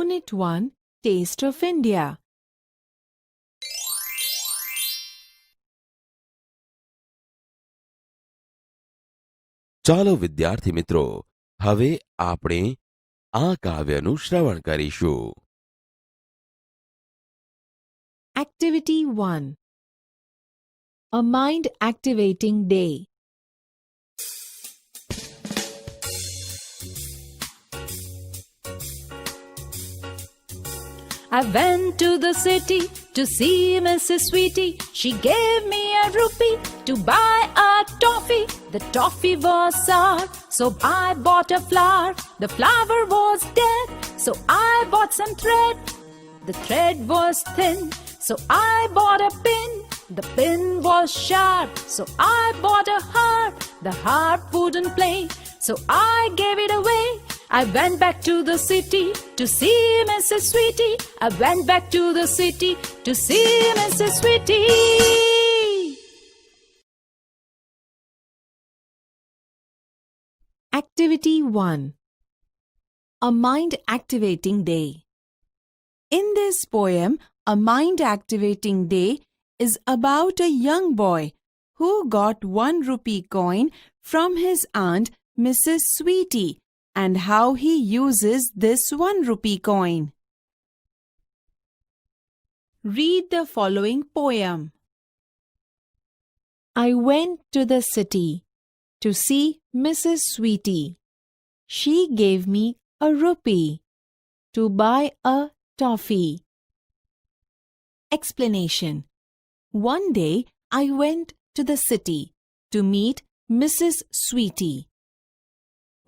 Unit 1 Taste of India. ચાલો વિદ્યાર્થી મિત્રો, હવે આપણે આ કાવ્યનું શ્રવણ કરીશું. Activity 1. A mind-activating day. I went to the city to see Mrs. Sweetie. She gave me a rupee to buy a toffee. The toffee was sour, so I bought a flower. The flower was dead, so I bought some thread. The thread was thin, so I bought a pin. The pin was sharp, so I bought a harp. The harp wouldn't play, so I gave it away. I went back to the city to see Mrs. Sweetie. I went back to the city to see Mrs. Sweetie. Activity 1. A mind-activating day. In this poem, a mind-activating day is about a young boy who got 1 rupee coin from his aunt, Mrs. Sweetie, and how he uses this 1 rupee coin. Read the following poem. I went to the city to see Mrs. Sweetie. She gave me a rupee to buy a toffee. Explanation. One day I went to the city to meet Mrs. Sweetie.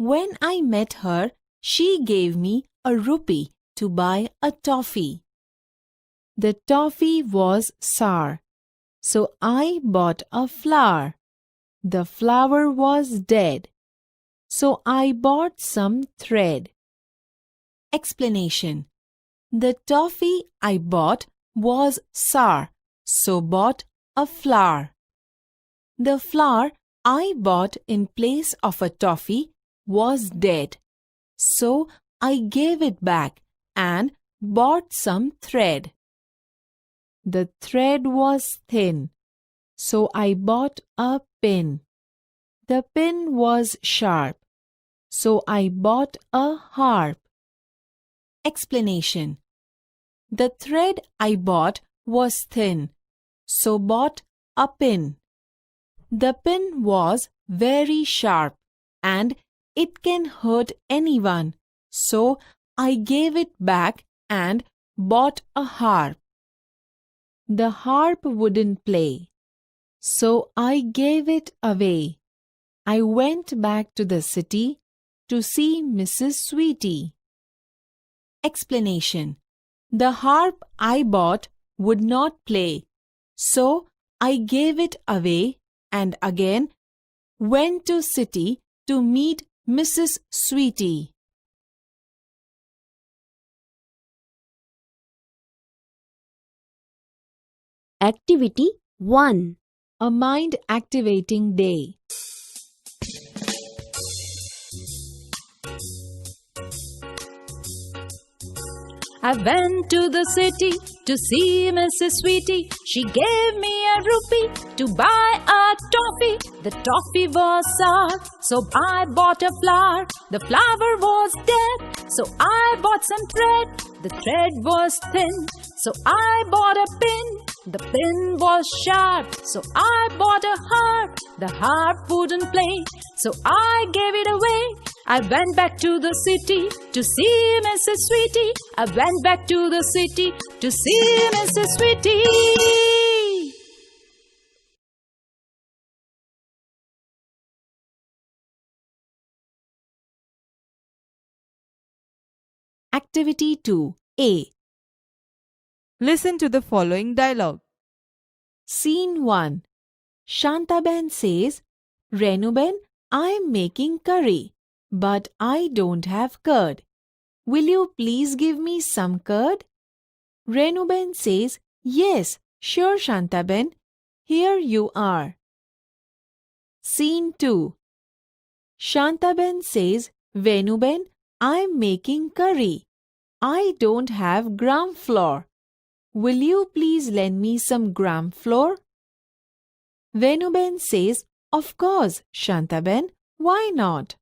When I met her, she gave me a rupee to buy a toffee. The toffee was sour, so I bought a flower. The flower was dead, so I bought some thread. Explanation. The toffee I bought was sour, so bought a flower. The flower I bought in place of a toffee was dead, so I gave it back and bought some thread. The thread was thin, so I bought a pin. The pin was sharp, so I bought a harp. Explanation. The thread I bought was thin, so bought a pin. The pin was very sharp and it can hurt anyone, so I gave it back and bought a harp. The harp wouldn't play, so I gave it away. I went back to the city to see Mrs. Sweetie. Explanation. The harp I bought would not play, so I gave it away and again went to city to meet Mrs. Sweetie. Activity 1. A mind-activating day. I went to the city to see Mrs. Sweetie. She gave me a rupee to buy a toffee. The toffee was sour, so I bought a flower. The flower was dead, so I bought some thread. The thread was thin, so I bought a pin. The pin was sharp, so I bought a harp. The harp wouldn't play, so I gave it away. I went back to the city to see Mrs. Sweetie. I went back to the city to see Mrs. Sweetie. Activity 2A. Listen to the following dialogue. Scene 1. Shantaben says, Renuben, I am making curry, but I don't have curd. Will you please give me some curd? Renuben says, Yes, sure Shantaben. Here you are. Scene 2. Shantaben says, Venuben, I am making curry, I don't have gram flour. Will you please lend me some gram flour? Venuben says, Of course, Shantaben, why not?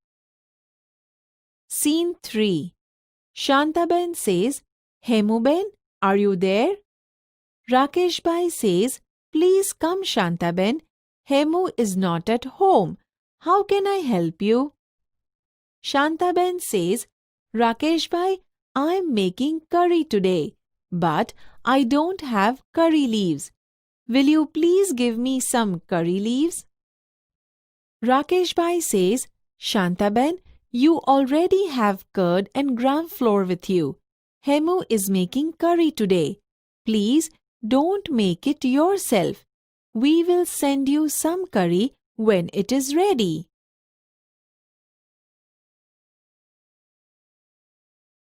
Scene 3. Shantaben says, Hemuben, are you there? Rakesh Bhai says, Please come Shantaben, Hemu is not at home. How can I help you? Shantaben says, Rakesh Bhai, I'm making curry today, but I don't have curry leaves. Will you please give me some curry leaves? Rakesh Bhai says, Shantaben, you already have curd and gram flour with you. Hemu is making curry today. Please don't make it yourself. We will send you some curry when it is ready.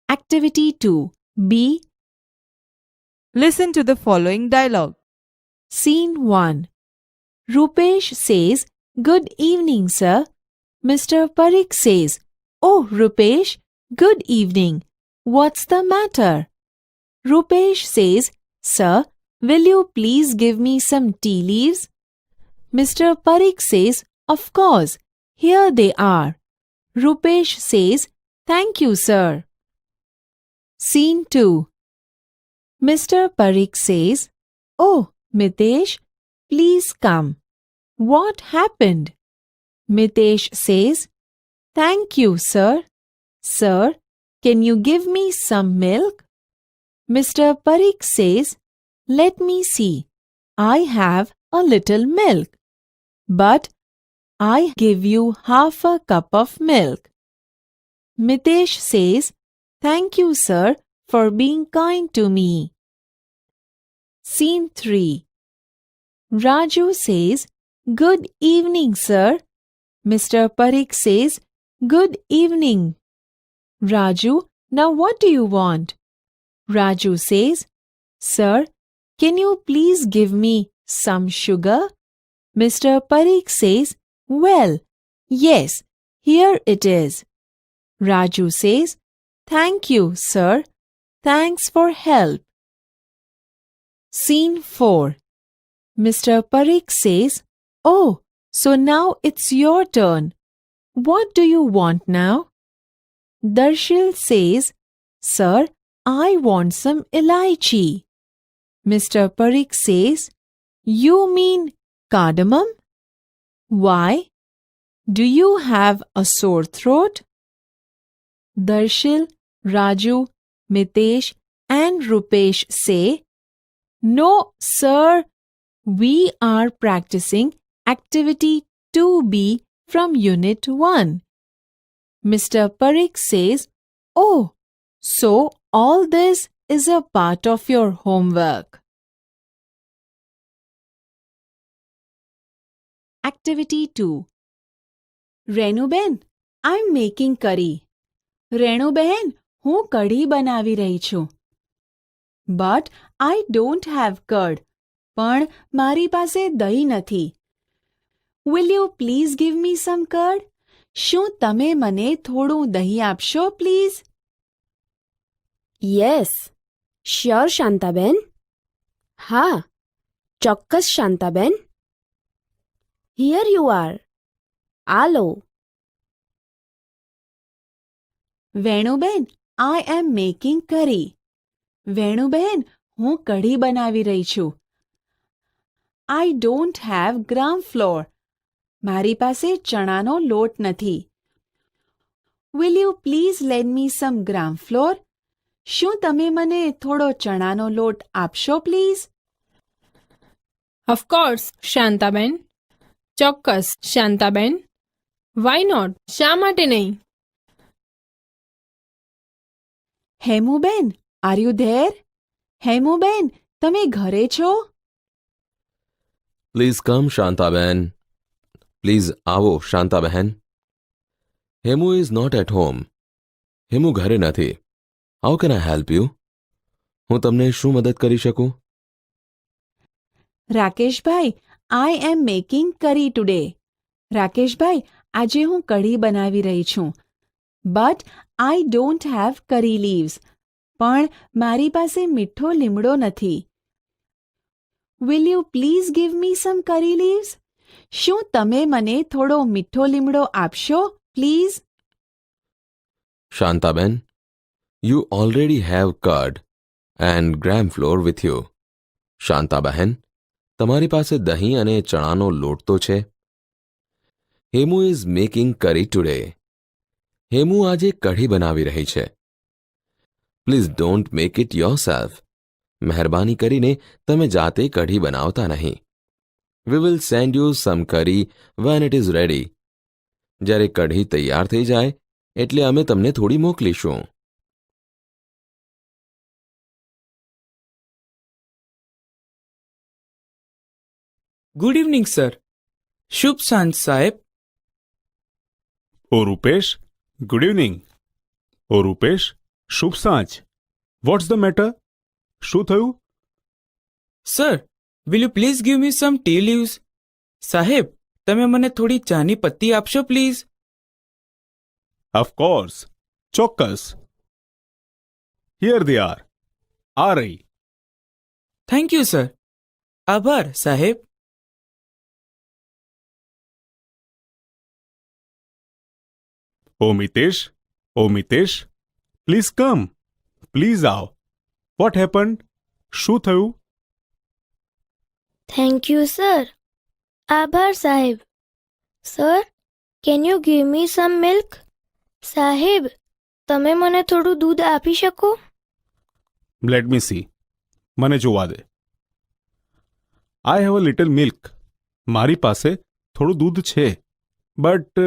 Activity 2. B. Listen to the following dialogue. Scene 1. Rupesh says, Good evening, sir. Mr. Parikh says, Oh, Rupesh, good evening. What's the matter? Rupesh says, Sir, will you please give me some tea leaves? Mr. Parikh says, Of course, here they are. Rupesh says, Thank you, sir. Scene 2. Mr. Parikh says, Oh, Mitesh, please come. What happened? Mitesh says, Thank you, sir. Sir, can you give me some milk? Mr. Parikh says, Let me see. I have a little milk. But I give you half a cup of milk. Mitesh says, Thank you, sir, for being kind to me. Scene 3. Raju says, Good evening, sir. Mr. Parikh says, Good evening. Raju, now what do you want? Raju says, Sir, can you please give me some sugar? Mr. Parikh says, Well, yes, here it is. Raju says, Thank you, sir. Thanks for help. Scene 4. Mr. Parikh says, Oh, so now it's your turn. What do you want now? Darshil says, Sir, I want some elaichi. Mr. Parikh says, You mean cardamom? Why? Do you have a sore throat? Darshil, Raju, Mitesh and Rupesh say, No, sir. We are practicing activity 2B from Unit 1. Mr. Parikh says, Oh, so all this is a part of your homework. Activity 2. Renuben, I'm making curry. Renuben, હું કઢી બનાવી રહી છું. But I don't have curd. પણ મારી પાસે દહીં નથી. Will you please give me some curd? શું તમે મને થોડું દહીં આપશો, please? Yes. Sure, Shantaben. હા, ચોક્કસ શાંતાબેન. Here you are. આલો. વેણુબેન, I am making curry. વેણુબેન, હું કઢી બનાવી રહી છું. I don't have gram flour. મારી પાસે ચણાનો લોટ નથી. Will you please lend me some gram flour? શું તમે મને થોડો ચણાનો લોટ આપશો, please? Of course, Shantaben. ચોક્કસ, શાંતાબેન. Why not? શા માટે નહીં? હેમુબેન, are you there? હેમુબેન, તમે ઘરે છો? Please come, Shantaben. Please આવો, શાંતાબહેન. Hemu is not at home. Hemu ઘરે નથી. How can I help you? હું તમને શું મદદ કરી શકું? રાકેશભાઈ, I am making curry today. રાકેશભાઈ, આજે હું કઢી બનાવી રહી છું. But I don't have curry leaves. પણ મારી પાસે મીઠો લીમડો નથી. Will you please give me some curry leaves? શું તમે મને થોડો મીઠો લીમડો આપશો, please? Shantaben, you already have curd and gram flour with you. શાંતાબહેન, તમારી પાસે દહીં અને ચણાનો લોટ તો છે. હેમુ ઇઝ મેકિંગ કરી ટુડે. હેમુ આજે કઢી બનાવી રહી છે. Please don't make it yourself. મહેરબાની કરીને તમે જાતે કઢી બનાવતા નહીં. We will send you some કરી વેન ઇટ ઇઝ રેડી. જ્યારે કઢી તૈયાર થઈ જાય એટલે અમે તમને થોડી મોકલીશું. Good evening sir. શુભ સાંજ સાહેબ. ઓ રૂપેશ, ગુડ ઇવનિંગ. ઓ રૂપેશ, શુભ સાંજ. What's the matter? શું થયું? Sir, will you please give me some tea leaves? સાહેબ, તમે મને થોડી ચાની પત્તી આપશો પ્લીઝ? ઓફકોર્સ, ચોક્કસ. Here they are. આ રહી. Thank you sir. આભાર સાહેબ. ઓ મિતેશ, પ્લીઝ કમ. પ્લીઝ આવ. What happened? શું થયું? Thank you sir. આભાર સાહેબ. Sir, can you give me some milk? સાહેબ, તમે મને થોડું દૂધ આપી શકો? Let me see. મને જોવા દે. I have a little milk. મારી પાસે થોડું દૂધ છે. But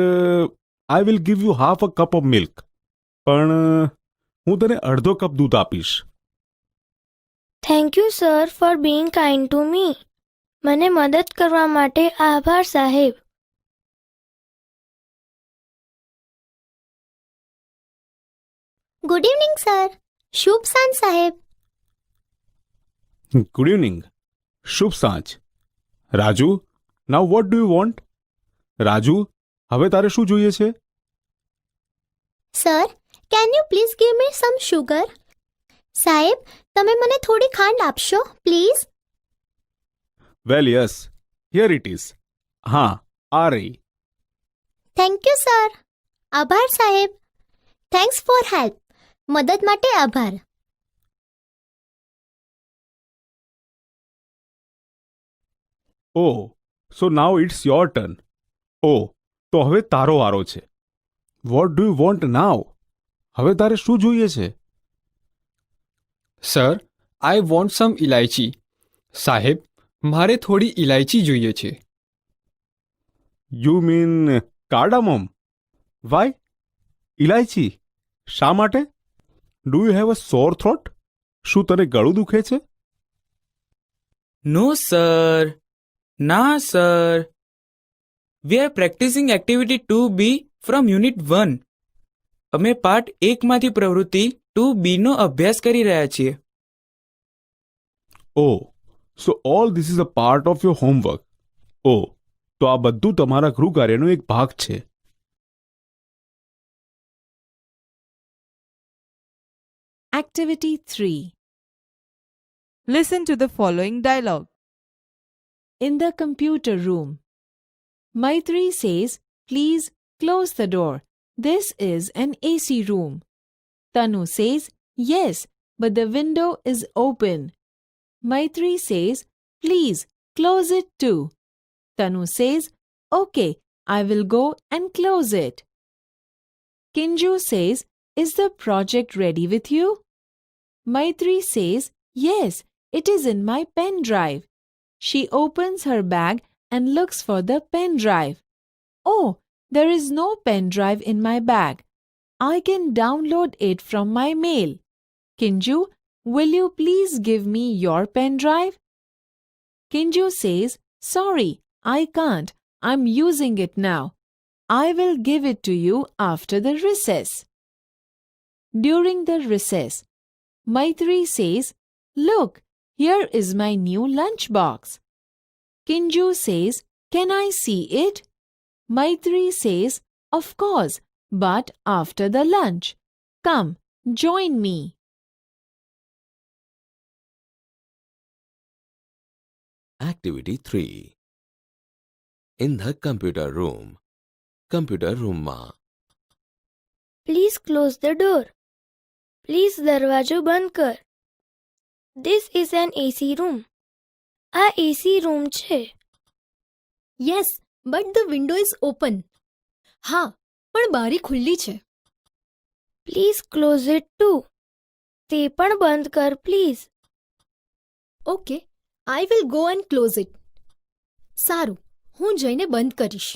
I will give you half a cup of milk. પણ હું તને અડધો કપ દૂધ આપીશ. Thank you sir for being kind to me. મને મદદ કરવા માટે આભાર સાહેબ. Good evening sir. શુભ સાંજ સાહેબ. Good evening. શુભ સાંજ. Raju, now what do you want? Raju, હવે તારે શું જોઈએ છે? Sir, can you please give me some sugar? સાહેબ, તમે મને થોડી ખાંડ આપશો પ્લીઝ? Well yes, here it is. હા, આ રહી. Thank you sir. આભાર સાહેબ. Thanks for help. મદદ માટે આભાર. Oh, so now it's your turn. ઓ, તો હવે તારો વારો છે. What do you want now? હવે તારે શું જોઈએ છે? Sir, I want some elaichi. સાહેબ, મારે થોડી ઇલાયચી જોઈએ છે. You mean cardamom? Why? Elaichi? શા માટે? ડુ યુ હેવ અ સોર થ્રોટ? શું તને ગળું દુખે છે? નો સર. ના sir. We are practising activity 2B from unit 1. અમે પાઠ 1 માંથી પ્રવૃત્તિ 2B નો અભ્યાસ કરી રહ્યા છીએ. Oh, so all this is a part of your homework. ઓ, તો આ બધું તમારા ગૃહકાર્યનો એક ભાગ છે. Activity 3. Listen to the following dialogue. In the computer room, Maitri says, please close the door. This is an AC room. Tanu says, yes, but the window is open. Maitri says, please close it too. Tanu says, okay, I will go and close it. Kinju says, is the project ready with you? Maitri says, yes, it is in my pen drive. She opens her bag and looks for the pen drive. Oh, there is no pen drive in my bag. I can download it from my mail. Kinju, will you please give me your pen drive? Kinju says, sorry, I can't. I'm using it now. I will give it to you after the recess. During the recess, Maitri says, look, here is my new lunchbox. Kinju says, can I see it? Maitri says, of course, but after the lunch. Come, join me. Activity 3. In the computer room. Computer room માં. Please close the door. Please દરવાજો બંધ કર. This is an AC room. આ AC room છે. Yes but the window is open. હા પણ બારી ખુલ્લી છે. Please close it too. તે પણ બંધ કર please. Okay I will go and close it. સારું હું જઈને બંધ કરીશ.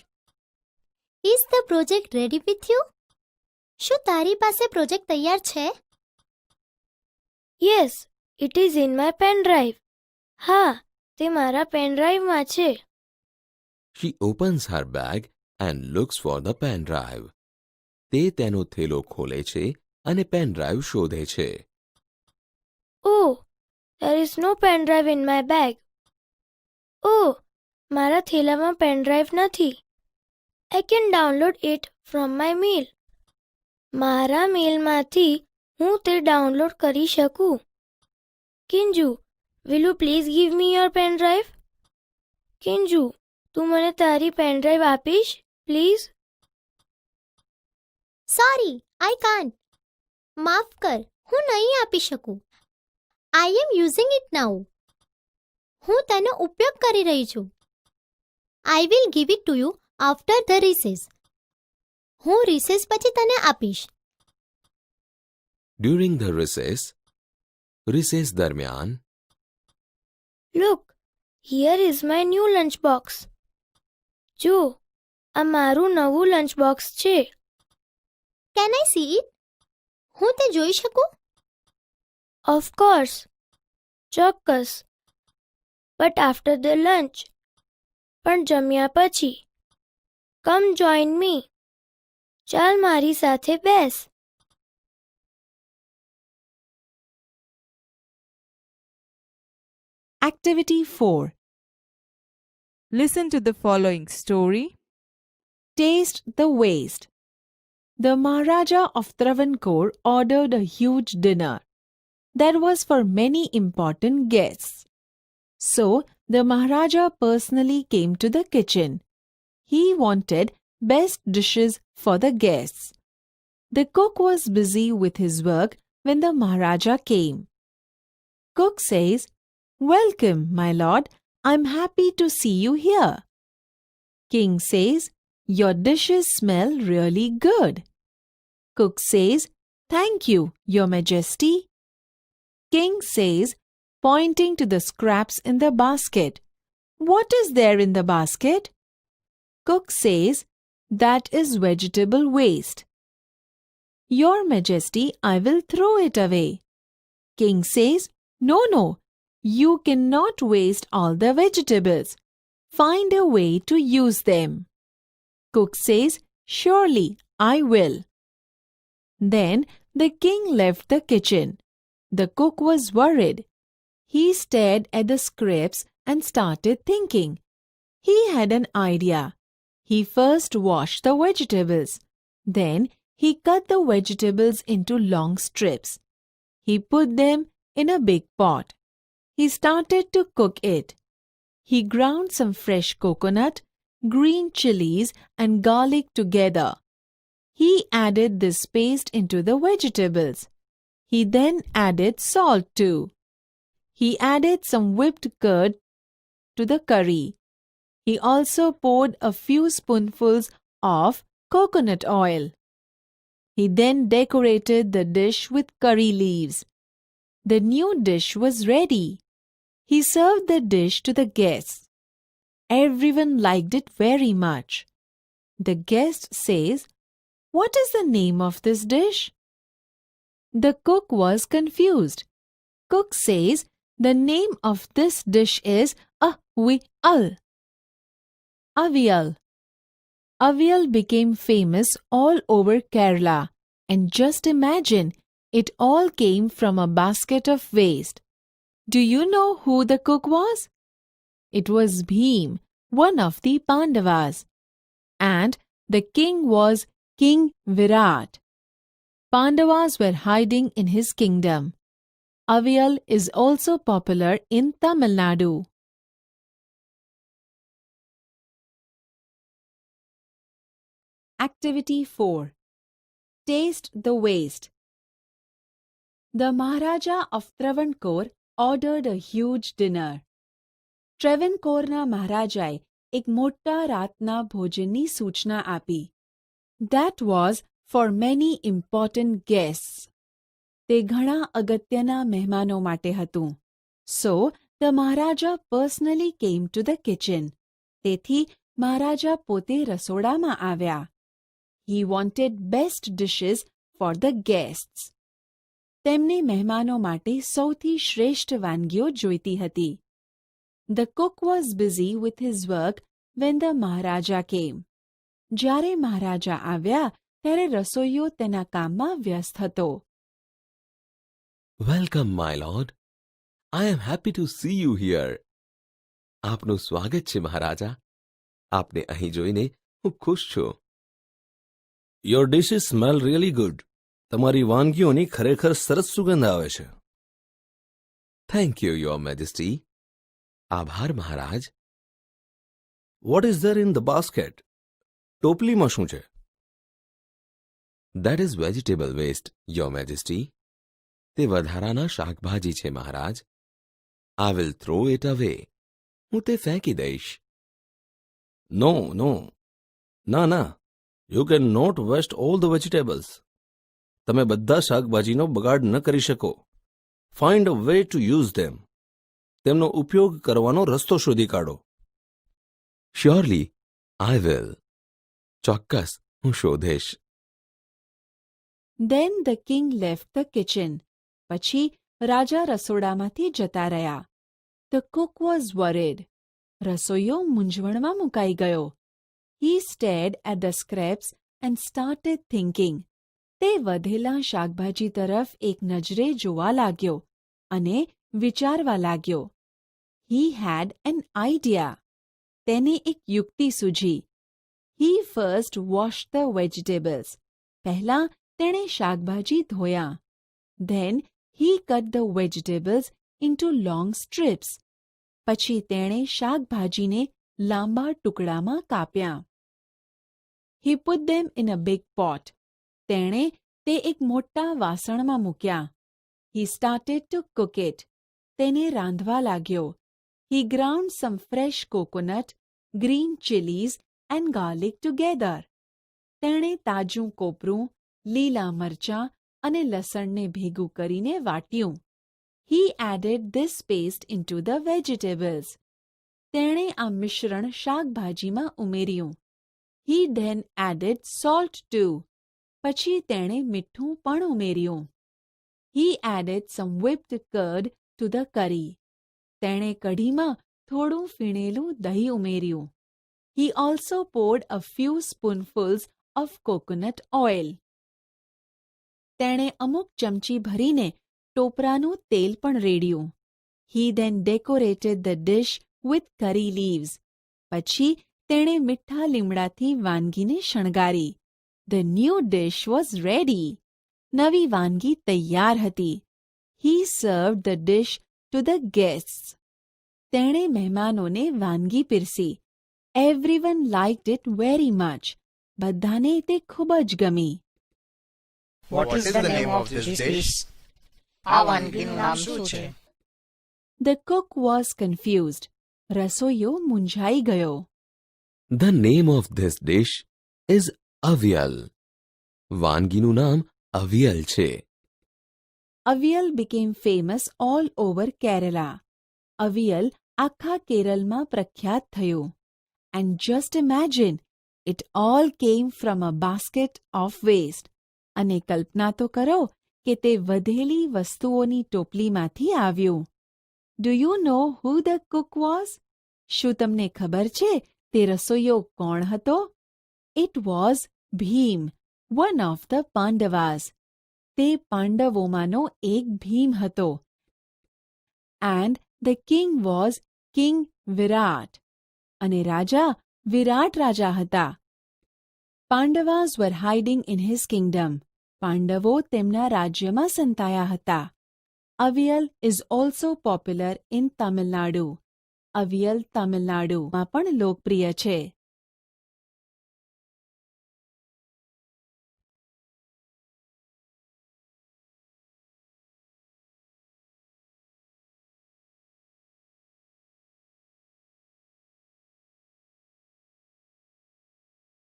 Is the project ready with you? શું તારી પાસે પ્રોજેક્ટ તૈયાર છે? Yes it is in my pen drive. હા તે મારા પેન ડ્રાઈવમાં છે. She opens her bag and looks for the pen drive. તે તેનો થેલો ખોલે છે અને પેન ડ્રાઈવ શોધે છે. ઓ there is no pen drive in my bag. ઓ મારા થેલામાં પેન ડ્રાઈવ નથી. I can download it from my mail. મારા મેલમાંથી હું તે ડાઉનલોડ કરી શકું. કિંજુ will you please give me your pen drive? કિંજુ તું મને તારી પેન ડ્રાઈવ આપીશ પ્લીઝ? Sorry I can't. માફ કર હું નહીં આપી શકું. I am using it now. હું તેનો ઉપયોગ કરી રહી છું. I will give it to you after the recess. હું રિસેસ પછી તને આપીશ. During the recess દરમિયાન. Look, here is my new lunch box. જો આ મારું નવું લંચ બોક્સ છે. Can I see it? હું તે જોઈ શકું? Of course. ચોક્કસ. But after the lunch. પણ જમ્યા પછી. Come join me. ચાલ મારી સાથે બેસ. Activity 4. Listen to the following story. Taste the waste. The Maharaja of Travancore ordered a huge dinner. That was for many important guests. So, the Maharaja personally came to the kitchen. He wanted best dishes for the guests. The cook was busy with his work when the Maharaja came. Cook says, "Welcome, my lord. I'm happy to see you here." King says, "Your dishes smell really good." Cook says, "Thank you, Your Majesty." King says, pointing to the scraps in the basket, "What is there in the basket?" Cook says, "That is vegetable waste." "Your Majesty, I will throw it away." King says, No, you cannot waste all the vegetables. Find a way to use them." Cook says, "Surely, I will." Then the king left the kitchen. The cook was worried. He stared at the scraps and started thinking. He had an idea. He first washed the vegetables. Then he cut the vegetables into long strips. He put them in a big pot. He started to cook it. He ground some fresh coconut, green chilies and garlic together. He added this paste into the vegetables. He then added salt too. He added some whipped curd to the curry. He also poured a few spoonfuls of coconut oil. He then decorated the dish with curry leaves. The new dish was ready. He served the dish to the guests. Everyone liked it very much. The guest says, "What is the name of this dish?" The cook was confused. Cook says, "The name of this dish is avial." Avial. Avial became famous all over Kerala, and just imagine, it all came from a basket of waste. Do you know who the cook was? It was Bhim, one of the Pandavas. And the king was King Virat. Pandavas were hiding in his kingdom. Avial is also popular in Tamil Nadu. Activity 4. Taste the waste. The Maharaja of Travancore ordered a huge dinner. ટ્રેવનકોરના મહારાજાએ એક મોટા રાતના ભોજનની સૂચના આપી. That was for many important guests. તે ઘણા અગત્યના મહેમાનો માટે હતું. So, the Maharaja personally came to the kitchen. તેથી મહારાજા પોતે રસોડામાં આવ્યા. He wanted best dishes for the guests. તેમને મહેમાનો માટે સૌથી શ્રેષ્ઠ વાનગીઓ જોઈતી હતી. The cook was busy with his work when the Maharaja came. જ્યારે મહારાજા આવ્યા ત્યારે રસોઈયો તેના કામમાં વ્યસ્ત હતો. Welcome my lord. I am happy to C you hear. આપનું સ્વાગત છે મહારાજા. આપને અહીં જોઈને હું ખુશ છું. Your dishes smell really good. તમારી વાનગીઓની ખરેખર સરસ સુગંધ આવે છે. Thank you your majesty. આભાર મહારાજ. What is there in the basket? ટોપલીમાં શું છે? That is vegetable waste your majesty. તે વધારાના શાકભાજી છે મહારાજ. I will throw it away. હું તે ફેંકી દઈશ. નો નો, ના ના, you can not waste all the vegetables. તમે બધા શાકભાજીનો બગાડ ન કરી શકો. Find a way to use ધેમ. તેમનો ઉપયોગ કરવાનો રસ્તો શોધી કાઢો. Surely I will. ચોક્કસ હું શોધીશ. Then the king left the kitchen. પછી રાજા રસોડામાંથી જતા રહ્યા. The cook was worried. રસોઈયો મૂંઝવણમાં મુકાઈ ગયો. He stared at the scraps and started thinking. તે વધેલા શાકભાજી તરફ એક નજરે જોવા લાગ્યો અને વિચારવા લાગ્યો. He had an idea. તેને એક યુક્તિ સૂઝી. He first washed the vegetables. પહેલા તેણે શાકભાજી ધોયા. Then he cut the vegetables into long strips. પછી તેણે શાકભાજીને લાંબા ટુકડામાં કાપ્યા. He put them in a big pot. તેણે તે એક મોટા વાસણમાં મૂક્યા. He started to cook it. તેને રાંધવા लाग्यो. He ground some fresh coconut, green chilies and garlic together. તેણે તાજું કોપરું, લીલા મરચાં અને લસણને ભેગું કરીને વાટ્યું. He added this paste into the vegetables. તેણે આ મિશ્રણ શાકભાજીમાં ઉમેર્યું. He then added salt too. પછી તેણે મીઠું પણ ઉમેર્યું. He added some whipped curd to the curry. તેણે કઢીમાં થોડું ફીણેલું દહીં ઉમેર્યું. He also poured a few spoonfuls of coconut oil. તેણે અમુક ચમચી ભરીને ટોપરાનું તેલ પણ રેડ્યું. He then decorated the dish with curry leaves. પછી તેણે મીઠા લીમડાથી વાનગીને શણગારી. The new dish was ready. નવી વાનગી તૈયાર હતી. He served the dish to the guests. તેણે મહેમાનોને વાનગી પીરસી. Everyone liked it very much. બધાને તે ખૂબ જ ગમી. What is the name of this dish? આ વાનગીનું નામ શું છે? The cook was confused. રસોઈયો મૂંઝાઈ ગયો. The name of this dish is avial. વાનગીનું નામ અવિયલ છે. Avial became famous all over Kerala. Avial આખા કેરળમાં પ્રખ્યાત થયું. And just imagine, it all came from a basket of waste. અને કલ્પના તો કરો કે તે વધેલી વસ્તુઓની ટોપલીમાંથી આવ્યું. Do you know who the cook was? શું તમને ખબર છે તે રસોઈયો કોણ હતો? It was Bhim, one of the Pandavas. તે પાંડવોમાંનો એક ભીમ હતો. And the king was King Virat. અને રાજા વિરાટ રાજા હતા. Pandavas were hiding in his kingdom. પાંડવો તેમના રાજ્યમાં સંતાયા હતા. Avial is also popular in Tamil Nadu. Avial તમિલનાડુમાં પણ લોકપ્રિય છે.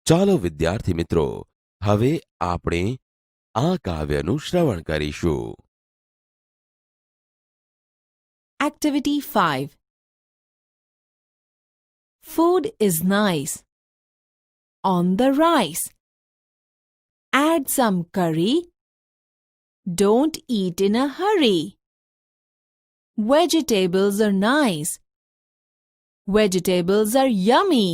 ચાલો વિદ્યાર્થી મિત્રો, હવે આપણે આ કાવ્યનું શ્રવણ કરીશું. Activity 5. Food is nice. On the rice. Add some curry. Don't eat in a hurry. Vegetables are nice. Vegetables are yummy.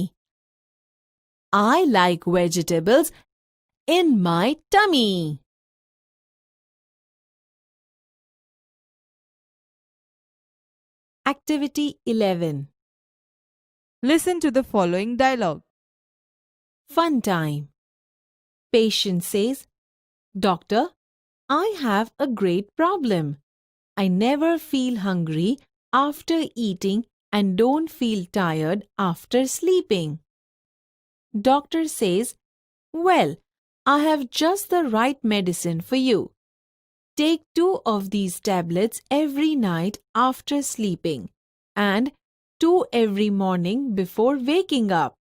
I like vegetables in my tummy. Activity 11. Listen to the following dialogue. Fun time. Patient says, Doctor, I have a great problem. I never feel hungry after eating and don't feel tired after sleeping. Doctor says, well, I have just the right medicine for you. Take 2 of these tablets every night after sleeping and 2 every morning before waking up.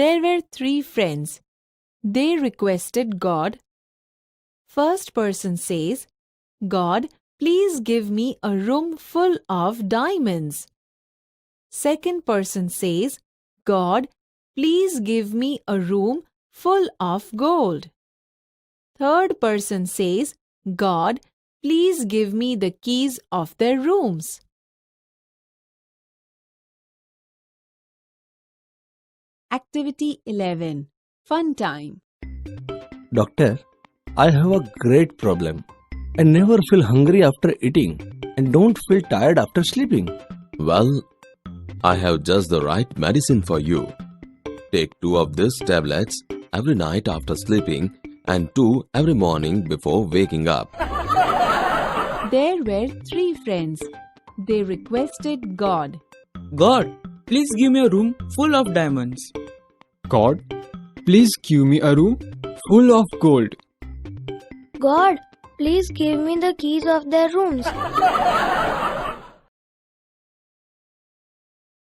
There were 3 friends. They requested God. First person says, God, please give me a room full of diamonds. Second person says, God, please give me a room full of gold. Third person says, God, please give me the keys of their rooms. Activity 11. Fun time. Doctor, I have a great problem. I never feel hungry after eating and don't feel tired after sleeping. Well, I have just the right medicine for you. Take 2 of these tablets every night after sleeping and 2 every morning before waking up. There were 3 friends. They requested God. God, please give me a room full of diamonds. God, please give me a room full of gold. God, please give me the keys of their rooms.